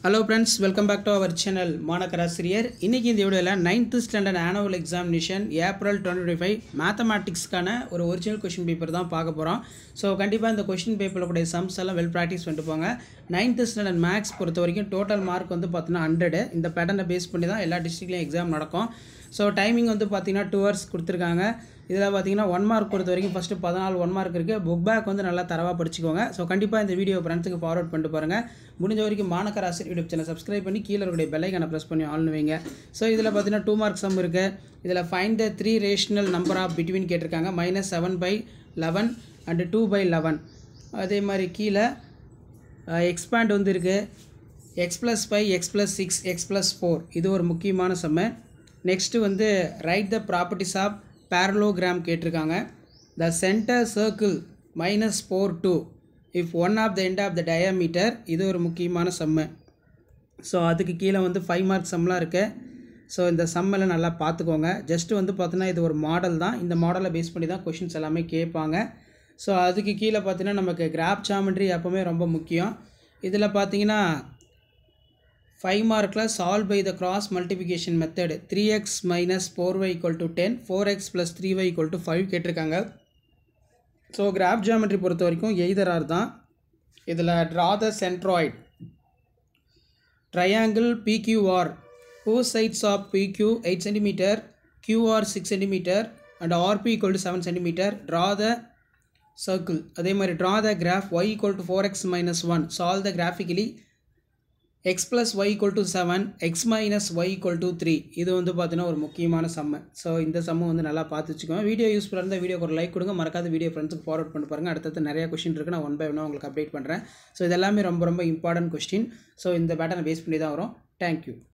Hello friends, welcome back to our channel மாணக்கராசிரியர். இன்னைக்கு இந்த வீடியோல 9th standard annual examination April 2025 mathematics கான ஒரு original question paper தான் பார்க்க போறோம். சோ கண்டிப்பா இந்த question paperல கூட sums எல்லாம் well practice பண்ணிட்டு போங்க. 9th standard maths பொறுத்த வரைக்கும் total mark வந்து பார்த்தீங்கன்னா 100. இந்த பேட்டர்னை பேஸ் பண்ணி தான் எல்லா டிஸ்ட்ரிக்ட்லயும் எக்ஸாம் நடக்கும். சோ டைமிங் வந்து பார்த்தீங்கன்னா 2 hours கொடுத்திருக்காங்க. இதில் பார்த்தீங்கன்னா 1 மார்க் பொறுத்த வரைக்கும் ஃபஸ்ட்டு 14 1 மார்க் இருக்குது. புக் பேக் வந்து நல்லா தரவாக படிச்சுக்கோங்க. ஸோ கண்டிப்பாக இந்த வீடியோ ஃப்ரெண்ட்ஸுக்கு ஃபார்வர்ட் பண்ணிட்டு பாருங்கள். முடிஞ்ச வரைக்கும் மாணக்கராசிரியர் யூடியூப் சேனல் சப்ஸ்கிரைப் பண்ணி கீழே இருக்கிற பெல் ஐகானை ப்ரெஸ் பண்ணி ஆல்னு வைங்க. ஸோ இதில் பார்த்தீங்கன்னா 2 மார்க் சம் இருக்குது. இதில் find the 3 rational number of between கேட்டிருக்காங்க. -7/11 அண்ட் 2/11. அதே மாதிரி கீழே எக்ஸ்பேண்ட் வந்து இருக்குது. x+5 x+6 x+4 இது ஒரு முக்கியமான சம்மு. நெக்ஸ்ட்டு வந்து write the properties of parallelogram கேட்டிருக்காங்க. the center circle -4 if one of the end of the diameter இது ஒரு முக்கியமான சம்மு. ஸோ அதுக்கு கீழே வந்து 5 மார்க் சம்லாம் இருக்குது. ஸோ இந்த சம்மெல்லாம் நல்லா பார்த்துக்கோங்க. ஜஸ்ட்டு வந்து பார்த்தீங்கன்னா இது ஒரு மாடல் தான். இந்த மாடலை பேஸ் பண்ணி தான் கொஷின்ஸ் எல்லாமே கேட்பாங்க. ஸோ அதுக்கு கீழே பார்த்தீங்கன்னா நமக்கு கிராஃப் ஜாமெட்ரி எப்போவுமே ரொம்ப முக்கியம். இதில் பார்த்தீங்கன்னா 5 மார்க்கில் solve by the cross multiplication method 3x - 4y = 10 4x + 3y = 5 கேட்டிருக்காங்க. ஸோ கிராஃப் ஜியோமெட்ரி பொறுத்த வரைக்கும் எய்தர் ஆர் தான். இதில் draw the centroid triangle PQR whose sides of PQ 8 cm, QR 6 cm and RP = 7 cm. Draw the circle. அதே மாதிரி draw the graph y = 4x - 1. Solve the graphically x + y = 7 x - y = 3. இது வந்து பார்த்தீங்கன்னா ஒரு முக்கியமான சம்மு. So இந்த சம்மு வந்து நல்லா பார்த்து வச்சுக்கோங்க. வீடியோ யூஸ்ஃபுல்லாக இருந்தால் வீடியோக்கு ஒரு லைக் கொடுங்க. மறக்காத வீடியோ ஃப்ரெண்ட்ஸுக்கு ஃபார்வர்ட் பண்ணி பாருங்கள். அடுத்தது நிறைய கொஸ்டின் இருக்குது. நான் 1 by 1 உங்களுக்கு அப்டேட் பண்ணுறேன். ஸோ இது எல்லாமே ரொம்ப இம்பார்ட்டன்ட் கொஸ்டின். ஸோ இந்த பேட்டர்னை பேஸ் பண்ணி தான் வரும். தேங்க்யூ.